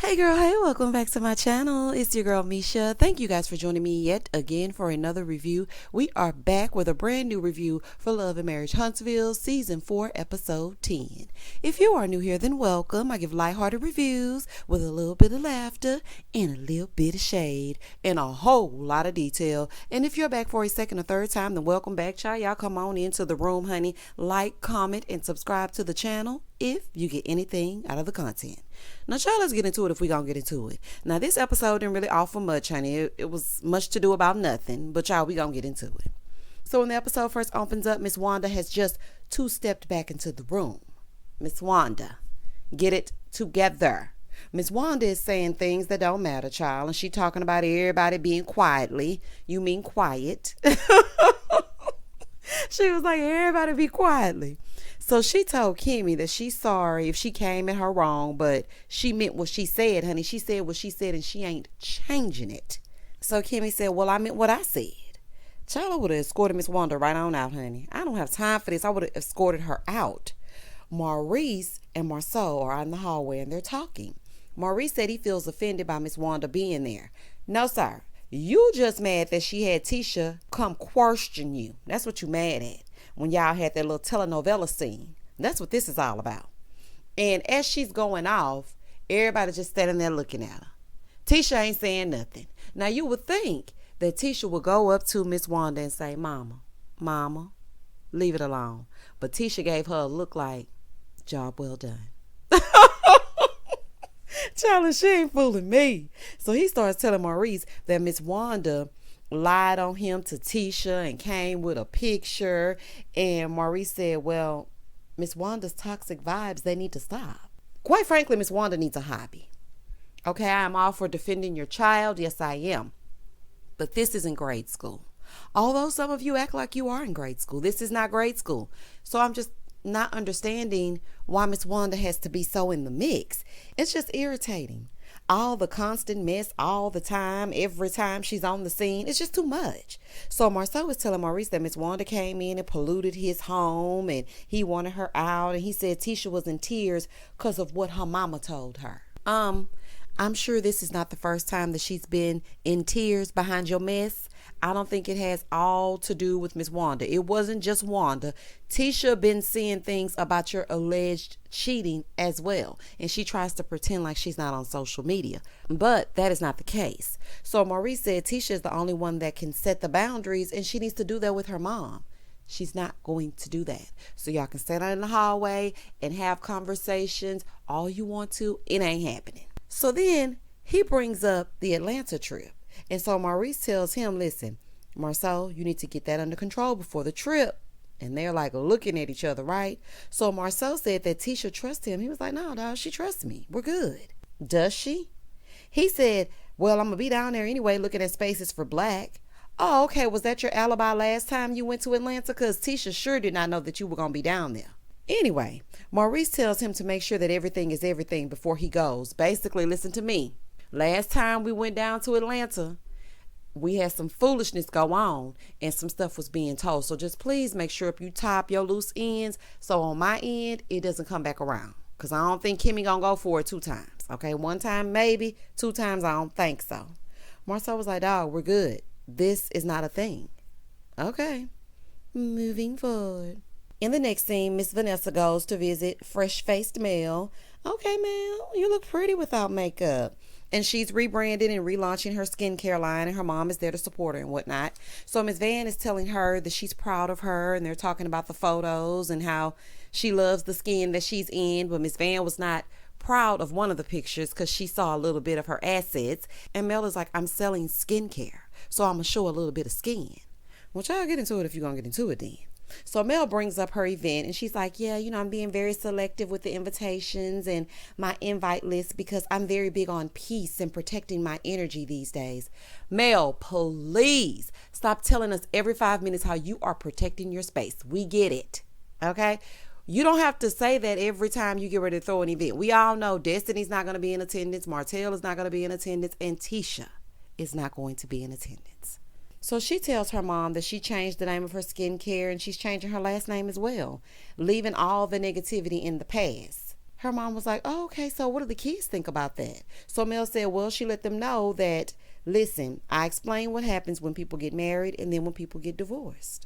Hey girl, hey, welcome back to my channel. It's your girl Misha. Thank you guys for joining me yet again for another review. We are back with a brand new review for Love and Marriage Huntsville Season 4 Episode 10. If you are new here, then welcome. I give lighthearted reviews with a little bit of laughter and a little bit of shade and a whole lot of detail. And if you're back for a second or third time, then welcome back, child. Y'all come on into the room, honey. Like, comment, and subscribe to the channel if you get anything out of the content. Now, child, let's get into it if we gonna get into it. Now, this episode didn't really offer much, honey. It was much to do about nothing, but y'all, we gonna get into it. So when the episode first opens up, Miss Wanda has just two-stepped back into the room. Miss Wanda, get it together. Miss Wanda is saying things that don't matter, child, and she talking about everybody being quietly. You mean quiet. She was like, everybody be quietly. So she told Kimmy that she's sorry if she came at her wrong, but she meant what she said, honey. She said what she said and she ain't changing it. So Kimmy said, well, I meant what I said. Child, I would have escorted Miss Wanda right on out, honey. I don't have time for this. I would have escorted her out. Maurice and Marceau are in the hallway and they're talking. Maurice said he feels offended by Miss Wanda being there. No, sir. You just mad that she had Tisha come question you. That's what you mad at. When y'all had that little telenovela scene. That's what this is all about. And as she's going off, everybody just standing there looking at her. Tisha ain't saying nothing. Now you would think that Tisha would go up to Miss Wanda and say, Mama, leave it alone. But Tisha gave her a look like, job well done. Charlie, she ain't fooling me. So he starts telling Maurice that Miss Wanda lied on him to Tisha and came with a picture. And Maurice said, well, Miss Wanda's toxic vibes, they need to stop. Quite frankly, Miss Wanda needs a hobby. Okay, I'm all for defending your child. Yes, I am. But this isn't grade school. Although some of you act like you are in grade school, this is not grade school. So I'm just not understanding why Miss Wanda has to be so in the mix. It's just irritating. All the constant mess all the time, every time she's on the scene. It's just too much. So Marceau was telling Maurice that Miss Wanda came in and polluted his home and he wanted her out. And he said Tisha was in tears because of what her mama told her. I'm sure this is not the first time that she's been in tears behind your mess. I don't think it has all to do with Miss Wanda. It wasn't just Wanda. Tisha been seeing things about your alleged cheating as well. And she tries to pretend like she's not on social media. But that is not the case. So Maurice said Tisha is the only one that can set the boundaries and she needs to do that with her mom. She's not going to do that. So y'all can stand out in the hallway and have conversations all you want to. It ain't happening. So then he brings up the Atlanta trip. And so Maurice tells him, listen, Marceau, you need to get that under control before the trip. And they're like looking at each other, right? So Marceau said that Tisha trusts him. He was like, no, dog, she trusts me. We're good. Does she? He said, well, I'm going to be down there anyway looking at spaces for black. Oh, okay. Was that your alibi last time you went to Atlanta? Because Tisha sure did not know that you were going to be down there. Anyway, Maurice tells him to make sure that everything is everything before he goes. Basically, listen to me. Last time we went down to Atlanta, we had some foolishness go on and some stuff was being told. So just please make sure if you top your loose ends, so on my end, it doesn't come back around. Because I don't think Kimmy gonna go for it 2 times. Okay, 1 time maybe, 2 times I don't think so. Marceau was like, dog, we're good. This is not a thing. Okay, moving forward. In the next scene, Miss Vanessa goes to visit fresh-faced Mel. Okay, Mel, you look pretty without makeup. And she's rebranding and relaunching her skincare line, and her mom is there to support her and whatnot. So Miss Van is telling her that she's proud of her, and they're talking about the photos and how she loves the skin that she's in. But Miss Van was not proud of one of the pictures because she saw a little bit of her assets. And Mel is like, I'm selling skincare, so I'm going to show a little bit of skin. Well, y'all get into it if you're going to get into it then. So Mel brings up her event and she's like, yeah, I'm being very selective with the invitations and my invite list because I'm very big on peace and protecting my energy these days. Mel, please stop telling us every 5 minutes how you are protecting your space. We get it. Okay. You don't have to say that every time you get ready to throw an event. We all know Destiny's not going to be in attendance. Martell is not going to be in attendance. And Tisha is not going to be in attendance. So she tells her mom that she changed the name of her skincare and she's changing her last name as well, leaving all the negativity in the past. Her mom was like, oh, okay, so what do the kids think about that? So Mel said, well, she let them know that, listen, I explain what happens when people get married and then when people get divorced.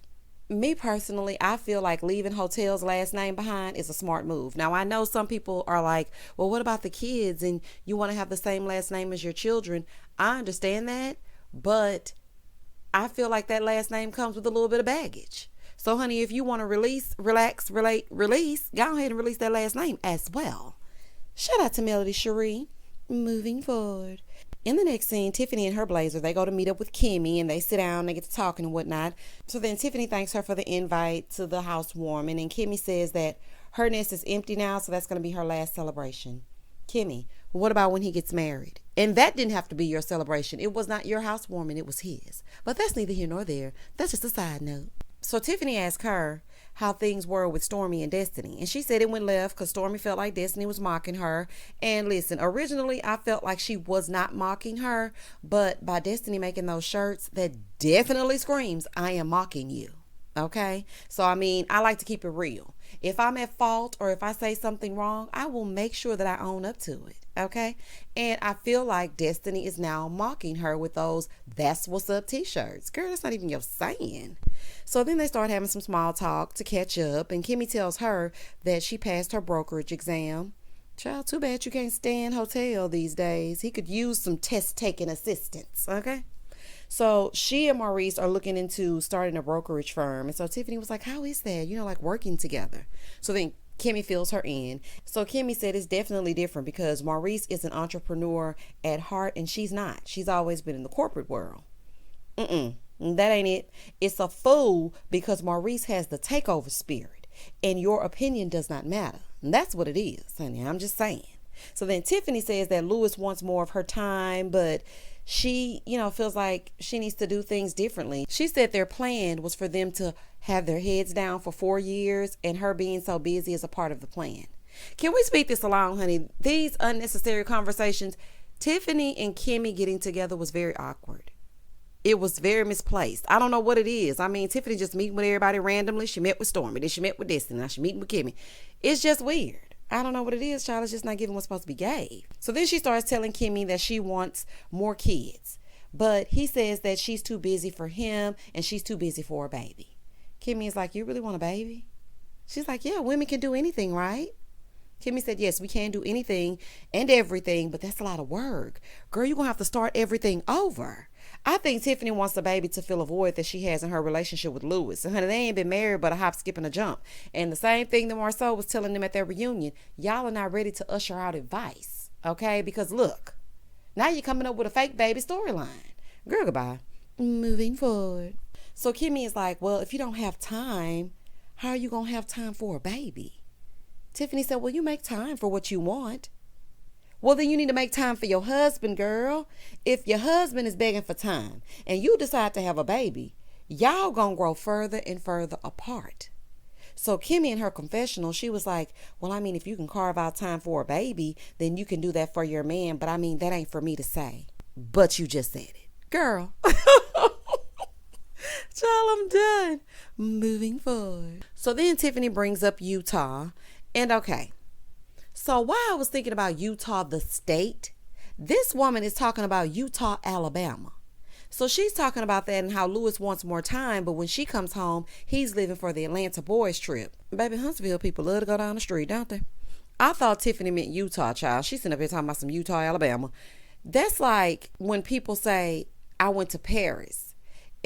Me personally, I feel like leaving Hotel's last name behind is a smart move. Now, I know some people are like, well, what about the kids and you want to have the same last name as your children? I understand that, but I feel like that last name comes with a little bit of baggage. So, honey, if you want to release, go ahead and release that last name as well. Shout out to Melody Cherie. Moving forward. In the next scene, Tiffany and her blazer, they go to meet up with Kimmy and they sit down, they get to talking and whatnot. So then Tiffany thanks her for the invite to the housewarming, and Kimmy says that her nest is empty now, so that's going to be her last celebration. Kimmy, what about when he gets married? And that didn't have to be your celebration. It was not your housewarming, it was his. But that's neither here nor there. That's just a side note. So Tiffany asked her how things were with Stormy and Destiny. And she said it went left because Stormy felt like Destiny was mocking her. And listen, originally I felt like she was not mocking her. But by Destiny making those shirts, that definitely screams, I am mocking you. Okay? So, I mean, I like to keep it real. If I'm at fault or if I say something wrong, I will make sure that I own up to it. Okay? And I feel like Destiny is now mocking her with those "That's What's Up" t-shirts. Girl, that's not even your saying. So then they start having some small talk to catch up, and Kimmy tells her that she passed her brokerage exam. Child, too bad you can't stand Hotel these days. He could use some test-taking assistance, okay? So she and Maurice are looking into starting a brokerage firm. And so Tiffany was like, how is that? You know, like working together. So then Kimmy fills her in. So Kimmy said it's definitely different because Maurice is an entrepreneur at heart and she's not. She's always been in the corporate world. That ain't it. It's a fool because Maurice has the takeover spirit and your opinion does not matter. And that's what it is, honey. I'm just saying. So then Tiffany says that Lewis wants more of her time, but she, feels like she needs to do things differently. She said their plan was for them to have their heads down for 4 years, and her being so busy is a part of the plan. Can we speak this along, honey? These unnecessary conversations, Tiffany and Kimmy getting together was very awkward. It was very misplaced. I don't know what it is. I mean, Tiffany just meeting with everybody randomly. She met with Stormy, then she met with Destiny, now she meeting with Kimmy. It's just weird. I don't know what it is, child. It's just not giving what's supposed to be gave. So then she starts telling Kimmy that she wants more kids. But he says that she's too busy for him and she's too busy for a baby. Kimmy is like, you really want a baby? She's like, yeah, women can do anything, right? Kimmy said, yes, we can do anything and everything, but that's a lot of work. Girl, you're going to have to start everything over. I think Tiffany wants the baby to fill a void that she has in her relationship with Lewis. And honey, they ain't been married but a hop, skip, and a jump. And the same thing that Marceau was telling them at their reunion. Y'all are not ready to usher out advice. Okay? Because look, now you're coming up with a fake baby storyline. Girl, goodbye. Moving forward. So Kimmy is like, well, if you don't have time, how are you going to have time for a baby? Tiffany said, well, you make time for what you want. Well, then you need to make time for your husband, girl. If your husband is begging for time and you decide to have a baby, y'all gonna grow further and further apart. So Kimmy in her confessional, she was like, well, I mean, if you can carve out time for a baby, then you can do that for your man. But I mean, that ain't for me to say. But you just said it. Girl. Child, I'm done. Moving forward. So then Tiffany brings up Utah. And okay. So while I was thinking about Utah, the state, this woman is talking about Utah, Alabama. So she's talking about that and how Lewis wants more time, but when she comes home, he's leaving for the Atlanta boys trip. Baby, Huntsville people love to go down the street, don't they? I thought Tiffany meant Utah, child. She's sitting up here talking about some Utah, Alabama. That's like when people say, I went to Paris.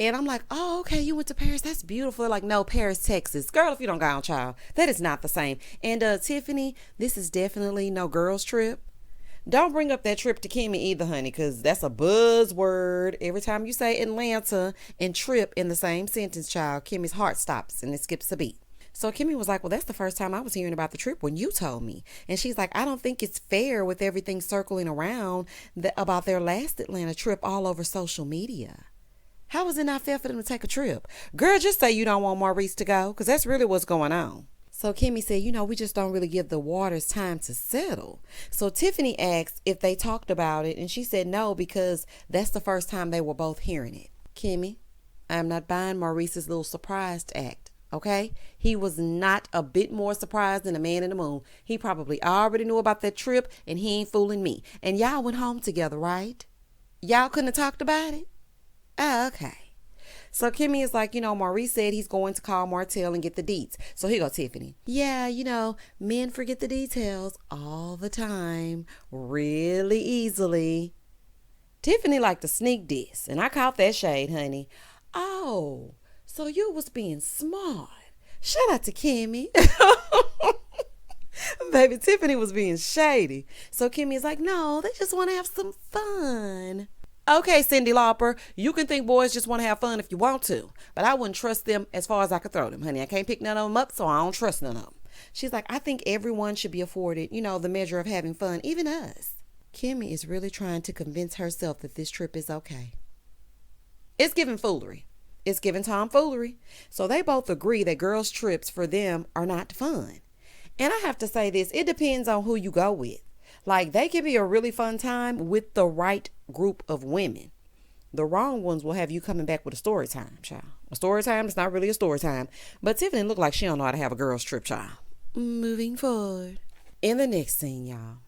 And I'm like, oh, okay, you went to Paris. That's beautiful. They're like, no, Paris, Texas. Girl, if you don't go on, child, that is not the same. And Tiffany, this is definitely no girls trip. Don't bring up that trip to Kimmy either, honey, because that's a buzzword. Every time you say Atlanta and trip in the same sentence, child, Kimmy's heart stops and it skips a beat. So Kimmy was like, well, that's the first time I was hearing about the trip when you told me. And she's like, I don't think it's fair with everything circling around about their last Atlanta trip all over social media. How is it not fair for them to take a trip? Girl, just say you don't want Maurice to go, because that's really what's going on. So Kimmy said, we just don't really give the waters time to settle. So Tiffany asked if they talked about it, and she said no, because that's the first time they were both hearing it. Kimmy, I'm not buying Maurice's little surprised act. Okay? He was not a bit more surprised than a man in the moon. He probably already knew about that trip, and he ain't fooling me. And y'all went home together, right? Y'all couldn't have talked about it? Oh, okay. So Kimmy is like, Maurice said he's going to call Martell and get the deets. So here go Tiffany. Yeah, men forget the details all the time, really easily. Tiffany liked to sneak diss, and I caught that shade, honey. Oh, so you was being smart. Shout out to Kimmy. Baby, Tiffany was being shady. So Kimmy is like, no, they just want to have some fun. Okay, Cyndi Lauper, you can think boys just want to have fun if you want to, but I wouldn't trust them as far as I could throw them, honey. I can't pick none of them up, so I don't trust none of them. She's like, I think everyone should be afforded, the measure of having fun, even us. Kimmy is really trying to convince herself that this trip is okay. It's giving foolery. It's giving tomfoolery. So they both agree that girls' trips for them are not fun. And I have to say this, it depends on who you go with. Like, they can be a really fun time with the right group of women. The wrong ones will have you coming back with a story time, child. A story time is not really a story time. But Tiffany looked like she don't know how to have a girl's trip, child. Moving forward. In the next scene, y'all,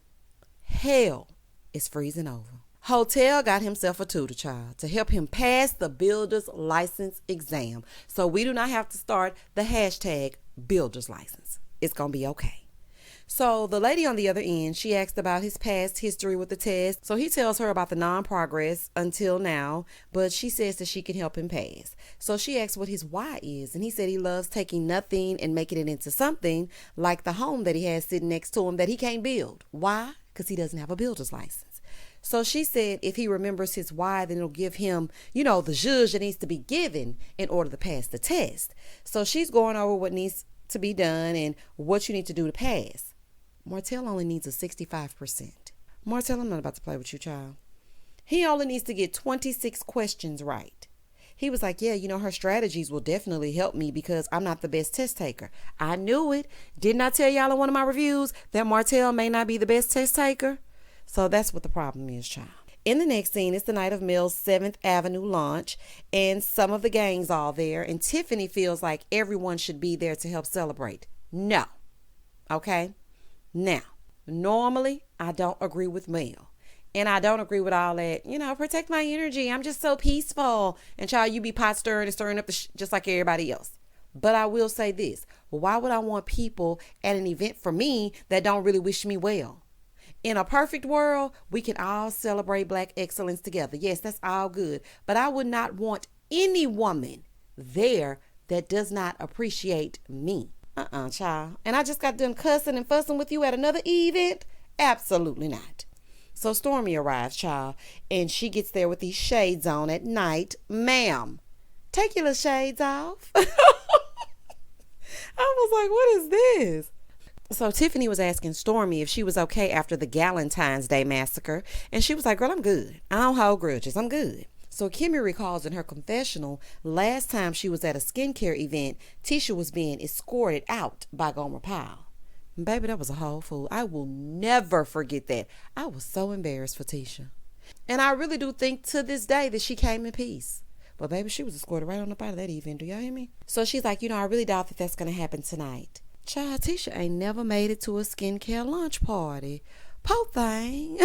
hell is freezing over. Hotel got himself a tutor, child, to help him pass the builder's license exam. So we do not have to start the hashtag builder's license. It's going to be okay. So the lady on the other end, she asked about his past history with the test. So he tells her about the non-progress until now, but she says that she can help him pass. So she asks what his why is, and he said he loves taking nothing and making it into something, like the home that he has sitting next to him that he can't build. Why? Because he doesn't have a builder's license. So she said if he remembers his why, then it'll give him, the zhuzh that needs to be given in order to pass the test. So she's going over what needs to be done and what you need to do to pass. Martell only needs a 65%. Martell, I'm not about to play with you, child. He only needs to get 26 questions right. He was like, yeah, her strategies will definitely help me because I'm not the best test taker. I knew it. Didn't I tell y'all in one of my reviews that Martell may not be the best test taker? So that's what the problem is, child. In the next scene, it's the night of Mel's 7th Avenue launch, and some of the gang's all there, and Tiffany feels like everyone should be there to help celebrate. No. Okay? Now, normally, I don't agree with Mel. And I don't agree with all that, protect my energy. I'm just so peaceful. And child, you be pot stirring and stirring up just like everybody else. But I will say this. Why would I want people at an event for me that don't really wish me well? In a perfect world, we can all celebrate Black excellence together. Yes, that's all good. But I would not want any woman there that does not appreciate me. Child. And I just got done cussing and fussing with you at another event? Absolutely not. So Stormy arrives, child, and she gets there with these shades on at night. Ma'am, take your little shades off. I was like, what is this? So Tiffany was asking Stormy if she was okay after the Galentine's Day massacre. And she was like, girl, I'm good. I don't hold grudges. I'm good. So Kimmy recalls in her confessional, last time she was at a skincare event, Tisha was being escorted out by Gomer Pyle. Baby, that was a whole fool. I will never forget that. I was so embarrassed for Tisha. And I really do think to this day that she came in peace. But baby, she was escorted right on up out of that event. Do y'all hear me? So she's like, I really doubt that that's going to happen tonight. Child, Tisha ain't never made it to a skincare lunch party. Po thing.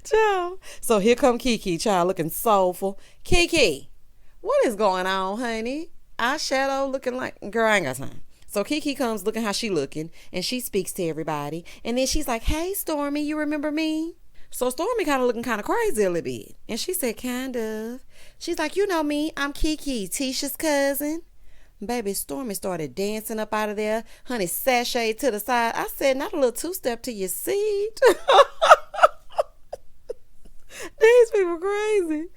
Child. So here come Kiki, child, looking soulful. Kiki, what is going on, honey? Eyeshadow looking like, girl, I ain't got time. So Kiki comes looking how she looking, and she speaks to everybody. And then she's like, hey, Stormy, you remember me? So Stormy kind of looking kind of crazy a little bit. And she said, kind of. She's like, you know me, I'm Kiki, Tisha's cousin. Baby, Stormy started dancing up out of there. Honey, sashay to the side. I said, not a little two-step to your seat. These people crazy.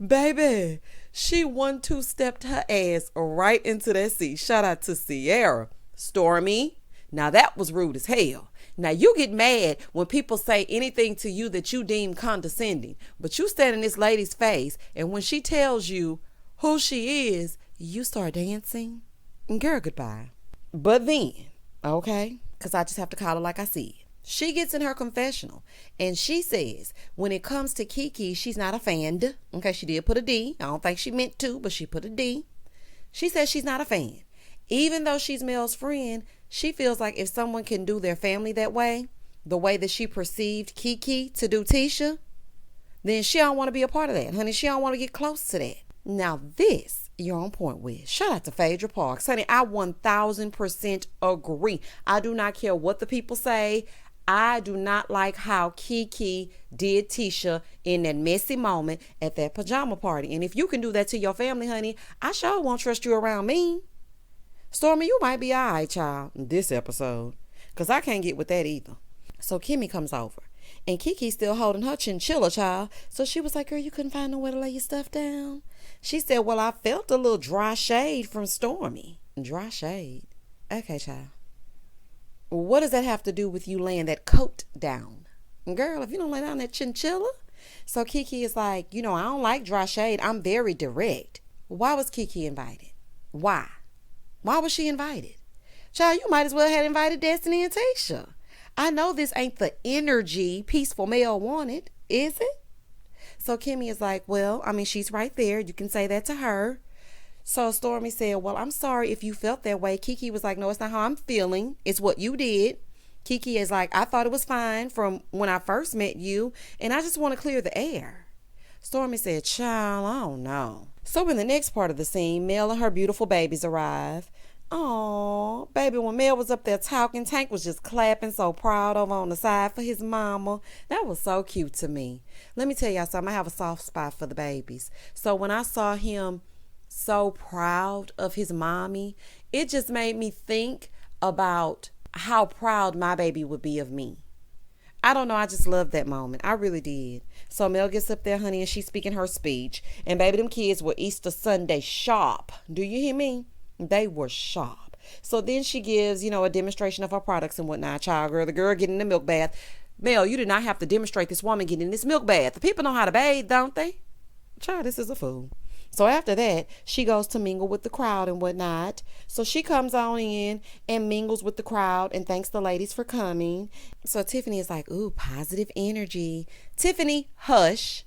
Baby, she 1-2-stepped her ass right into that seat. Shout out to Sierra. Stormy, now that was rude as hell. Now you get mad when people say anything to you that you deem condescending. But you stand in this lady's face, and when she tells you who she is, you start dancing. Girl, goodbye. But then, okay, because I just have to call her like I see it. She gets in her confessional and she says when it comes to Kiki, she's not a fan. Okay, she did put a D. I don't think she meant to, but she put a D. She says she's not a fan. Even though she's Mel's friend, she feels like if someone can do their family that way, the way that she perceived Kiki to do Tisha, then she don't want to be a part of that, honey. She don't want to get close to that. Now this, you're on point with. Shout out to Phaedra Parks. Honey, I 1000% agree. I do not care what the people say. I do not like how Kiki did Tisha in that messy moment at that pajama party. And if you can do that to your family, honey, I sure won't trust you around me. Stormy, you might be all right, child, in this episode, because I can't get with that either. So Kimmy comes over, and Kiki's still holding her chinchilla, child. So she was like, girl, you couldn't find nowhere to lay your stuff down? She said, well, I felt a little dry shade from Stormy. Dry shade? Okay, child. What does that have to do with you laying that coat down? Girl, if you don't lay down that chinchilla. So Kiki is like, I don't like dry shade. I'm very direct. Why was Kiki invited? Why was she invited? Child, you might as well have invited Destiny and Tasha. I know this ain't the energy Peaceful Mel wanted, is it? So Kimmy is like, well, she's right there. You can say that to her. So Stormy said, well, I'm sorry if you felt that way. Kiki was like, no, it's not how I'm feeling. It's what you did. Kiki is like, I thought it was fine from when I first met you, and I just want to clear the air. Stormy said, child, I don't know. So in the next part of the scene, Mel and her beautiful babies arrive. Oh, baby, when Mel was up there talking, Tank was just clapping so proud over on the side for his mama. That was so cute to me. Let me tell y'all something. I have a soft spot for the babies. So when I saw him so proud of his mommy, it just made me think about how proud my baby would be of me. I don't know. I just loved that moment. I really did. So Mel gets up there, honey, and she's speaking her speech. And baby, them kids were Easter Sunday sharp. Do you hear me? They were sharp. So then she gives, a demonstration of her products and whatnot. Child girl, the girl getting the milk bath. Mel, you did not have to demonstrate this woman getting this milk bath. The people know how to bathe, don't they? Child, this is a fool. So after that, she goes to mingle with the crowd and whatnot. So she comes on in and mingles with the crowd and thanks the ladies for coming. So Tiffany is like, ooh, positive energy. Tiffany, hush.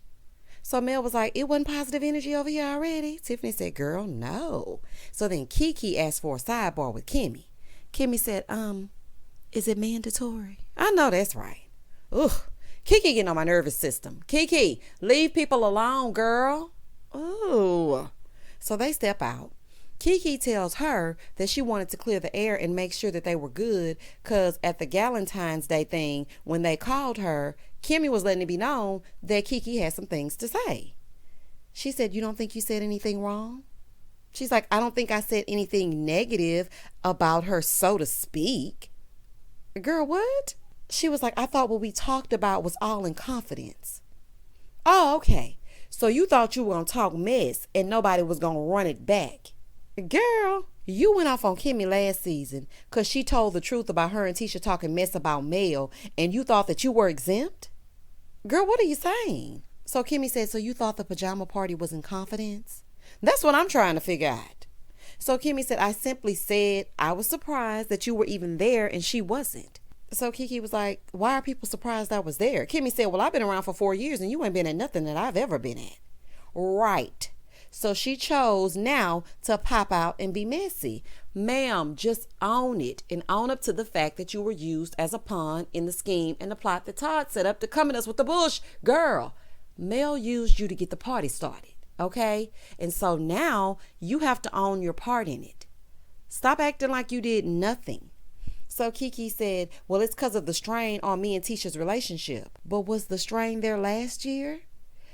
So Mel was like, it wasn't positive energy over here already. Tiffany said, girl, no. So then Kiki asked for a sidebar with Kimmy. Kimmy said, is it mandatory? I know that's right. Ugh, Kiki getting on my nervous system. Kiki, leave people alone, girl. Ooh. So they step out. Kiki tells her that she wanted to clear the air and make sure that they were good because at the Galentine's Day thing, when they called her, Kimmy was letting it be known that Kiki had some things to say. She said, you don't think you said anything wrong? She's like, I don't think I said anything negative about her, so to speak. Girl, what? She was like, I thought what we talked about was all in confidence. Oh, okay. So you thought you were going to talk mess and nobody was going to run it back. Girl, you went off on Kimmy last season because she told the truth about her and Tisha talking mess about Mel and you thought that you were exempt? Girl, what are you saying? So Kimmy said, so you thought the pajama party was in confidence? That's what I'm trying to figure out. So Kimmy said, I simply said I was surprised that you were even there and she wasn't. So Kiki was like, why are people surprised I was there? Kimmy said, well, I've been around for 4 years and you ain't been at nothing that I've ever been at. Right. So she chose now to pop out and be messy. Ma'am, just own it and own up to the fact that you were used as a pawn in the scheme and the plot that Todd set up to come at us with the bush. Girl, Mel used you to get the party started, okay? And so now you have to own your part in it. Stop acting like you did nothing. So Kiki said, well, it's because of the strain on me and Tisha's relationship. But was the strain there last year?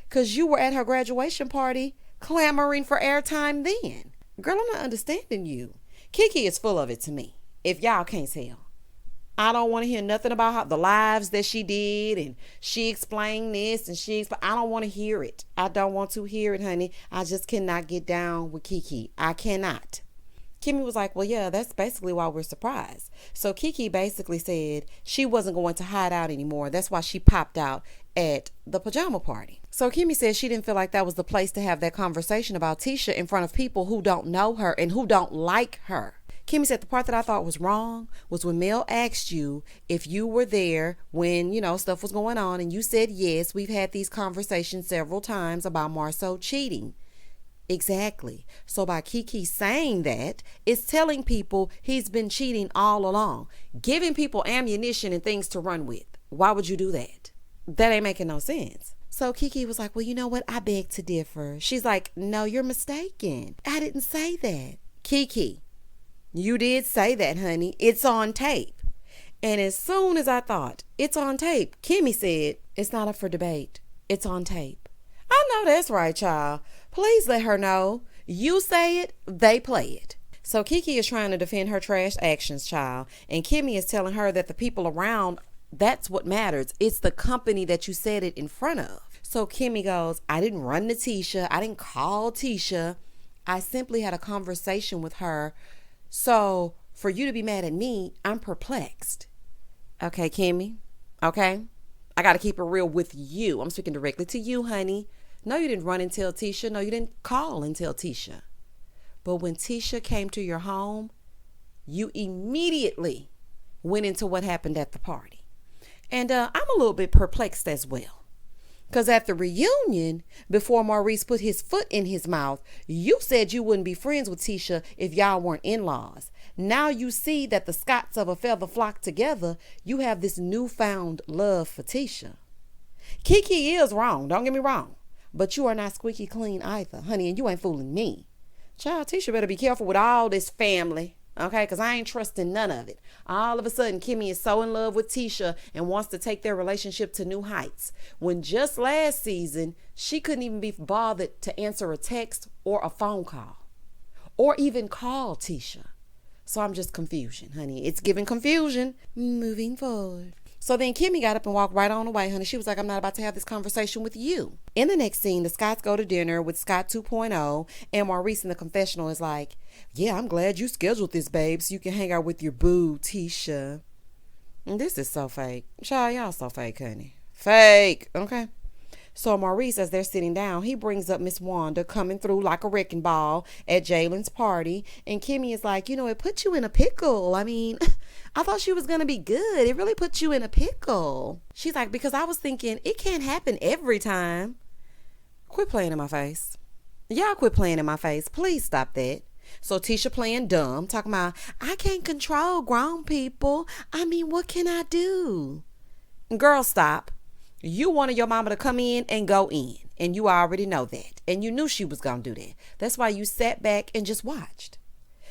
Because you were at her graduation party clamoring for airtime then. Girl, I'm not understanding you. Kiki is full of it to me, if y'all can't tell. I don't want to hear nothing about how the lives that she did and she explained this and I don't want to hear it. I don't want to hear it, honey. I just cannot get down with Kiki. I cannot. Kimmy was like, well, yeah, that's basically why we're surprised. So Kiki basically said she wasn't going to hide out anymore. That's why she popped out at the pajama party. So Kimmy said she didn't feel like that was the place to have that conversation about Tisha in front of people who don't know her and who don't like her. Kimmy said the part that I thought was wrong was when Mel asked you if you were there when, stuff was going on and you said yes. We've had these conversations several times about Marceau cheating. Exactly. So by Kiki saying that, it's telling people he's been cheating all along, giving people ammunition and things to run with. Why would you do that? That ain't making no sense. So Kiki was like, well, you know what? I beg to differ. She's like, no, you're mistaken. I didn't say that. Kiki, you did say that, honey. It's on tape. And as soon as I thought, it's on tape, Kimmy said, it's not up for debate. It's on tape. I know that's right, child. Please let her know. You say it, they play it. So Kiki is trying to defend her trash actions, child. And Kimmy is telling her that the people around, that's what matters. It's the company that you said it in front of. So Kimmy goes, I didn't run to Tisha. I didn't call Tisha. I simply had a conversation with her. So for you to be mad at me, I'm perplexed. Okay, Kimmy. Okay. I got to keep it real with you. I'm speaking directly to you, honey. No, you didn't run and tell Tisha. No, you didn't call and tell Tisha. But when Tisha came to your home, you immediately went into what happened at the party. And I'm a little bit perplexed as well. Because at the reunion, before Maurice put his foot in his mouth, you said you wouldn't be friends with Tisha if y'all weren't in-laws. Now you see that the Scots of a feather flock together. You have this newfound love for Tisha. Kiki is wrong. Don't get me wrong. But you are not squeaky clean either, honey, and you ain't fooling me. Child, Tisha better be careful with all this family, okay? Because I ain't trusting none of it. All of a sudden, Kimmy is so in love with Tisha and wants to take their relationship to new heights. When just last season, she couldn't even be bothered to answer a text or a phone call. Or even call Tisha. So I'm just confusion, honey. It's giving confusion. Moving forward. So then Kimmy got up and walked right on away, honey. She was like, I'm not about to have this conversation with you. In the next scene, the Scotts go to dinner with Scott 2.0, and Maurice in the confessional is like, yeah, I'm glad you scheduled this, babe, so you can hang out with your boo, Tisha. And this is so fake. Child, y'all so fake, honey. Fake, okay? So Maurice, as they're sitting down, he brings up Miss Wanda coming through like a wrecking ball at Jalen's party. And Kimmy is like, you know, it put you in a pickle. I mean, I thought she was going to be good. It really put you in a pickle. She's like, because I was thinking it can't happen every time. Quit playing in my face. Y'all quit playing in my face. Please stop that. So Tisha playing dumb, talking about, I can't control grown people. I mean, what can I do? Girl, stop. You wanted your mama to come in and go in, and you already know that, and you knew she was going to do that. That's why you sat back and just watched.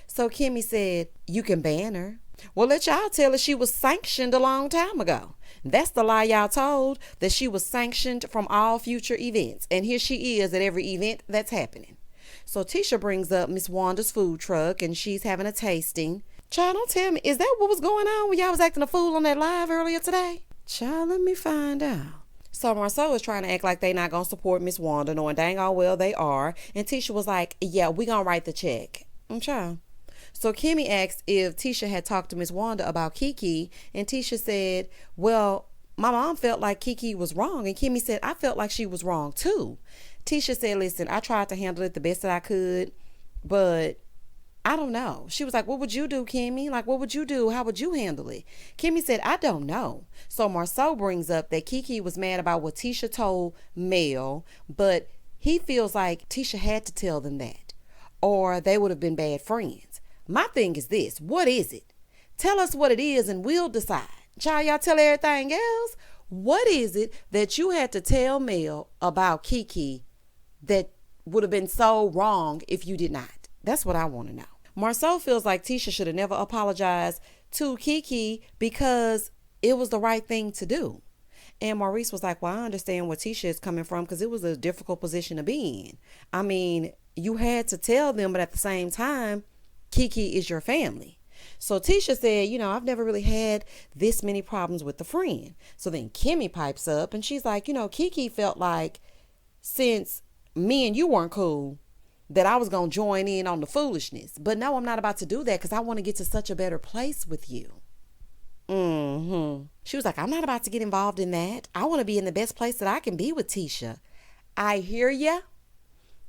So Kimmy said, you can ban her. Well, let y'all tell her she was sanctioned a long time ago. That's the lie y'all told, that she was sanctioned from all future events, and here she is at every event that's happening. So Tisha brings up Miss Wanda's food truck, and she's having a tasting. Child, don't tell me, is that what was going on when y'all was acting a fool on that live earlier today? Child, let me find out. So Marceau is trying to act like they not going to support Miss Wanda, knowing dang all well they are. And Tisha was like, yeah, we going to write the check. Child. So Kimmy asked if Tisha had talked to Miss Wanda about Kiki. And Tisha said, well, my mom felt like Kiki was wrong. And Kimmy said, I felt like she was wrong too. Tisha said, listen, I tried to handle it the best that I could, but I don't know. She was like, what would you do, Kimmy? Like, what would you do? How would you handle it? Kimmy said, I don't know. So Marceau brings up that Kiki was mad about what Tisha told Mel, but he feels like Tisha had to tell them that, or they would have been bad friends. My thing is this. What is it? Tell us what it is and we'll decide. Child, y'all tell everything else. What is it that you had to tell Mel about Kiki that would have been so wrong if you did not? That's what I want to know. Marceau feels like Tisha should have never apologized to Kiki because it was the right thing to do. And Maurice was like, well, I understand where Tisha is coming from because it was a difficult position to be in. I mean, you had to tell them, but at the same time, Kiki is your family. So Tisha said, you know, I've never really had this many problems with a friend. So then Kimmy pipes up and she's like, you know, Kiki felt like since me and you weren't cool, that I was going to join in on the foolishness. But no, I'm not about to do that because I want to get to such a better place with you. She was like, I'm not about to get involved in that. I want to be in the best place that I can be with Tisha. I hear ya,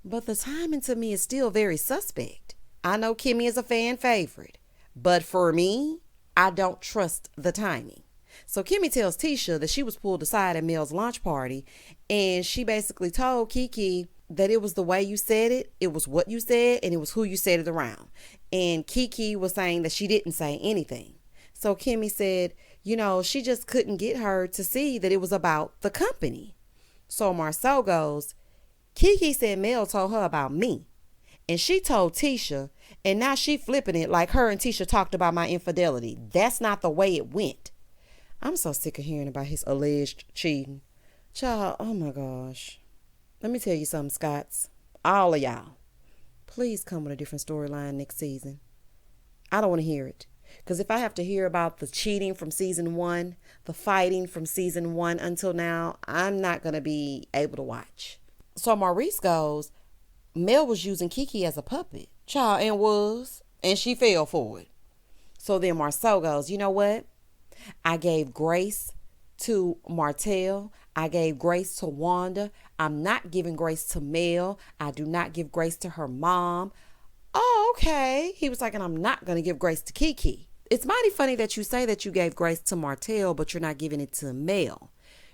but the timing to me is still very suspect. I know Kimmy is a fan favorite, but for me, I don't trust the timing. So Kimmy tells Tisha that she was pulled aside at Mel's launch party, and she basically told Kiki that it was the way you said it was what you said, and it was who you said it around. And Kiki was saying that she didn't say anything. So Kimmy said, she just couldn't get her to see that it was about the company. So Marcel goes, Kiki said Mel told her about me. And she told Tisha, and now she flipping it like her and Tisha talked about my infidelity. That's not the way it went. I'm so sick of hearing about his alleged cheating. Child, oh my gosh. Let me tell you something, Scots. All of y'all. Please come with a different storyline next season. I don't want to hear it. Because if I have to hear about the cheating from season 1, the fighting from season 1 until now, I'm not going to be able to watch. So Maurice goes, Mel was using Kiki as a puppet. Child, and was. And she fell for it. So then Marcel goes, you know what? I gave grace to Martell. I gave grace to Wanda. I'm not giving grace to Mel. I do not give grace to her mom. Oh, okay. He was like, and I'm not going to give grace to Kiki. It's mighty funny that you say that you gave grace to Martell, but you're not giving it to Mel.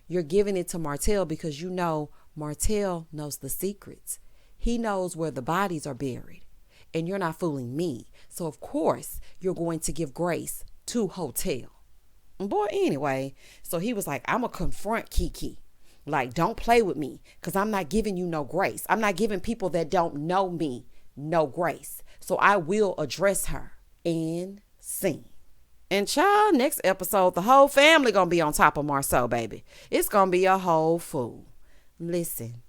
You're giving it to Martell because you know Martell knows the secrets. He knows where the bodies are buried. And you're not fooling me. So, of course, you're going to give grace to Hotel. Boy, anyway, so he was like, I'm going to confront Kiki. Like, don't play with me because I'm not giving you no grace. I'm not giving people that don't know me no grace. So I will address her and sing. And child, next episode, the whole family going to be on top of Marceau, baby. It's going to be a whole fool. Listen,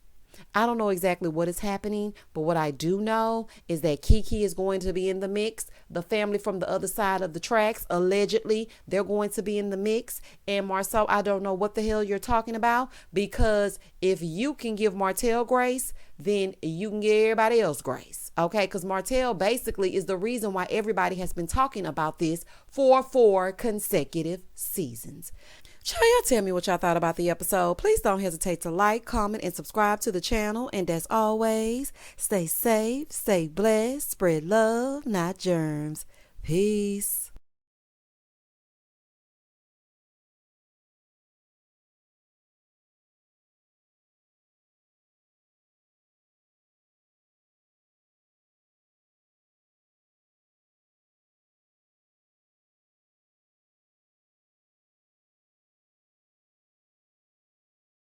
I don't know exactly what is happening, but what I do know is that Kiki is going to be in the mix. The family from the other side of the tracks, allegedly, they're going to be in the mix. And Marceau, I don't know what the hell you're talking about, because if you can give Martell grace, then you can give everybody else grace. Okay, because Martell basically is the reason why everybody has been talking about this for 4 consecutive seasons. Y'all tell me what y'all thought about the episode. Please don't hesitate to like, comment, and subscribe to the channel. And as always, stay safe, stay blessed, spread love, not germs. Peace.